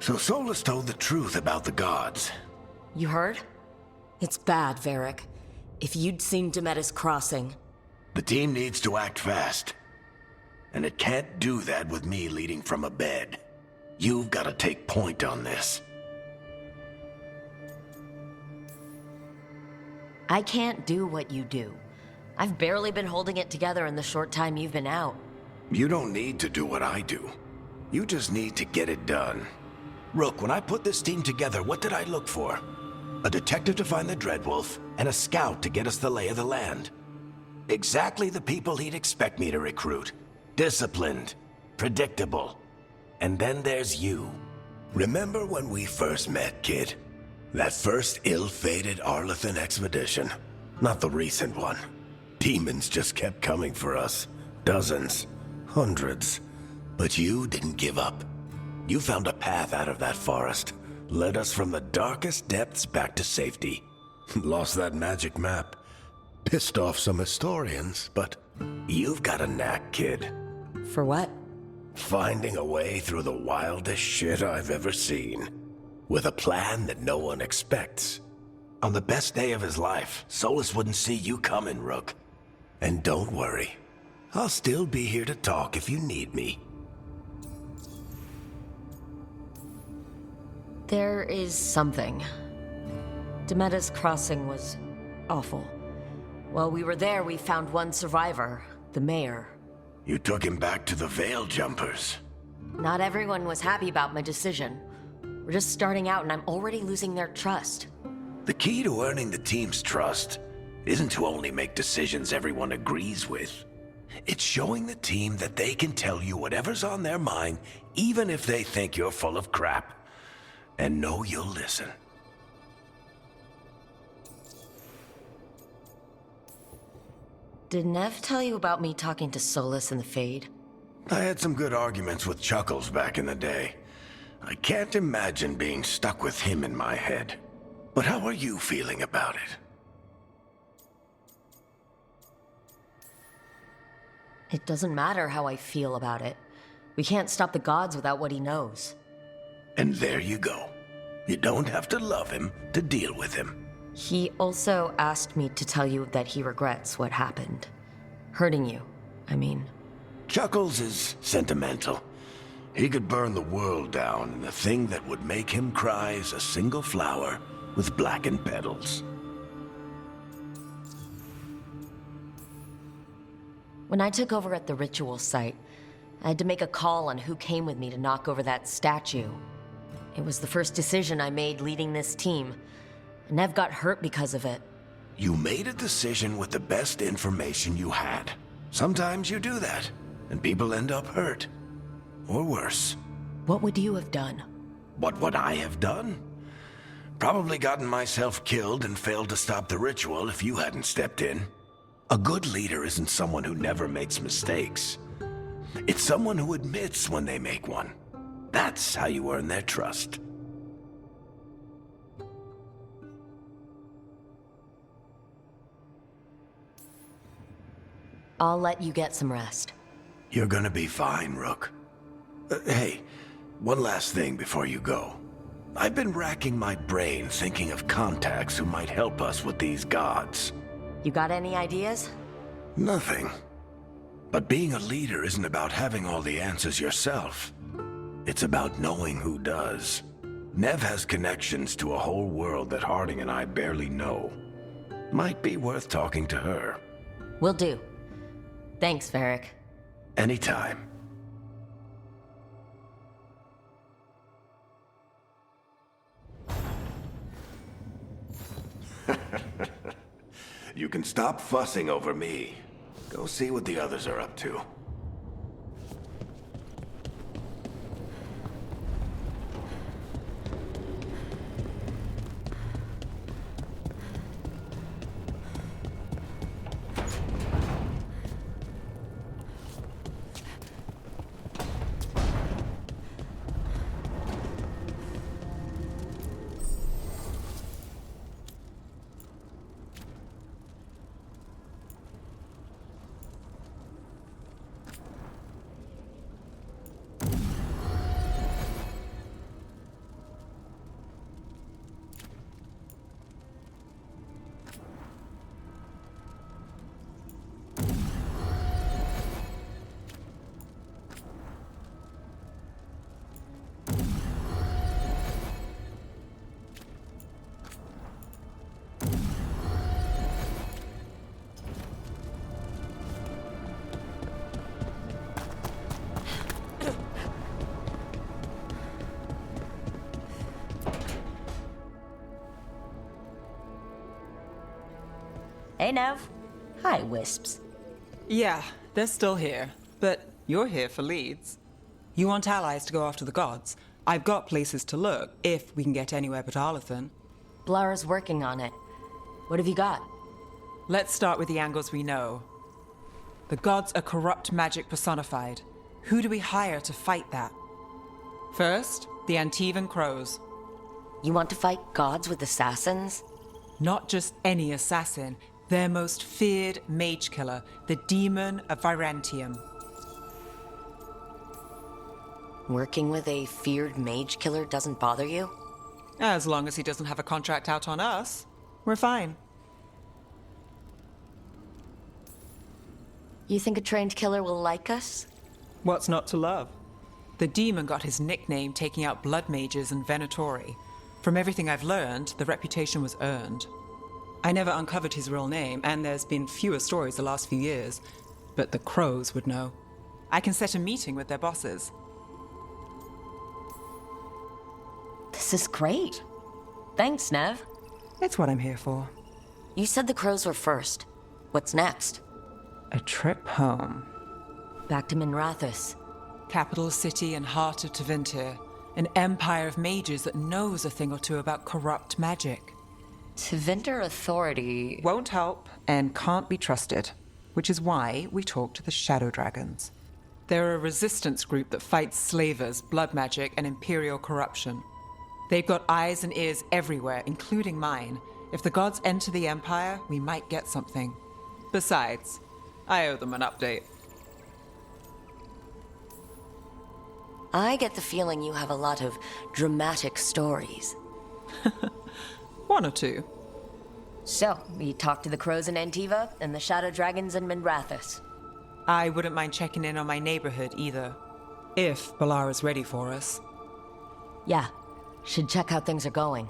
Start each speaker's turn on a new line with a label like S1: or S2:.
S1: So Solas told the truth about the gods.
S2: You heard? It's bad, Varric. If you'd seen Demetis crossing...
S1: The team needs to act fast. And it can't do that with me leading from a bed. You've got to take point on this.
S2: I can't do what you do. I've barely been holding it together in the short time you've been out.
S1: You don't need to do what I do. You just need to get it done. Rook, when I put this team together, what did I look for? A detective to find the Dreadwolf, and a scout to get us the lay of the land. Exactly the people he'd expect me to recruit. Disciplined, predictable. And then there's you. Remember when we first met, kid? That first ill-fated Arlathan expedition. Not the recent one. Demons just kept coming for us. Dozens. Hundreds. But you didn't give up. You found a path out of that forest. Led us from the darkest depths back to safety. Lost that magic map. Pissed off some historians, but you've got a knack, kid.
S2: For what?
S1: Finding a way through the wildest shit I've ever seen. With a plan that no one expects. On the best day of his life, Solas wouldn't see you coming, Rook. And don't worry. I'll still be here to talk if you need me.
S2: There is something. Demetis Crossing was awful. While we were there, we found one survivor, the mayor.
S1: You took him back to the Veil Jumpers.
S2: Not everyone was happy about my decision. We're just starting out and I'm already losing their trust.
S1: The key to earning the team's trust isn't to only make decisions everyone agrees with. It's showing the team that they can tell you whatever's on their mind, even if they think you're full of crap. And know you'll listen.
S2: Did Nev tell you about me talking to Solas in the Fade?
S1: I had some good arguments with Chuckles back in the day. I can't imagine being stuck with him in my head. But how are you feeling about it?
S2: It doesn't matter how I feel about it. We can't stop the gods without what he knows.
S1: And there you go. You don't have to love him to deal with him.
S2: He also asked me to tell you that he regrets what happened. Hurting you, I mean.
S1: Chuckles is sentimental. He could burn the world down, and the thing that would make him cry is a single flower with blackened petals.
S2: When I took over at the ritual site, I had to make a call on who came with me to knock over that statue. It was the first decision I made leading this team. Nev got hurt because of it.
S1: You made a decision with the best information you had. Sometimes you do that, and people end up hurt. Or worse.
S2: What would you have done?
S1: What would I have done? Probably gotten myself killed and failed to stop the ritual if you hadn't stepped in. A good leader isn't someone who never makes mistakes. It's someone who admits when they make one. That's how you earn their trust.
S2: I'll let you get some rest.
S1: You're gonna be fine, Rook. Hey, one last thing before you go. I've been racking my brain thinking of contacts who might help us with these gods.
S2: You got any ideas?
S1: Nothing. But being a leader isn't about having all the answers yourself. It's about knowing who does. Nev has connections to a whole world that Harding and I barely know. Might be worth talking to her.
S2: Will do. Thanks, Varric.
S1: Anytime. You can stop fussing over me. Go see what the others are up to.
S2: Hey, Nev. Hi, Wisps.
S3: Yeah, they're still here. But you're here for leads. You want allies to go after the gods? I've got places to look, if we can get anywhere but Arlathan.
S2: Blara's working on it. What have you got?
S3: Let's start with the angles we know. The gods are corrupt magic personified. Who do we hire to fight that? First, the Antivan Crows.
S2: You want to fight gods with assassins?
S3: Not just any assassin, their most feared mage killer, the Demon of Virantium.
S2: Working with a feared mage killer doesn't bother you?
S3: As long as he doesn't have a contract out on us, we're fine.
S2: You think a trained killer will like us?
S3: What's not to love? The demon got his nickname taking out blood mages and Venatori. From everything I've learned, the reputation was earned. I never uncovered his real name, and there's been fewer stories the last few years, but the Crows would know. I can set a meeting with their bosses.
S2: This is great. Thanks, Nev.
S3: It's what I'm here for.
S2: You said the Crows were first. What's next?
S3: A trip home.
S2: Back to Minrathous.
S3: Capital city and heart of Tevinter. An empire of mages that knows a thing or two about corrupt magic.
S2: Tevinter Authority...
S3: Won't help and can't be trusted, which is why we talk to the Shadow Dragons. They're a resistance group that fights slavers, blood magic, and imperial corruption. They've got eyes and ears everywhere, including mine. If the gods enter the Empire, we might get something. Besides, I owe them an update.
S2: I get the feeling you have a lot of dramatic stories.
S3: One or two.
S2: So, we talked to the Crows in Antiva and the Shadow Dragons in Minrathous.
S3: I wouldn't mind checking in on my neighborhood either. If Balara's ready for us.
S2: Yeah, should check how things are going.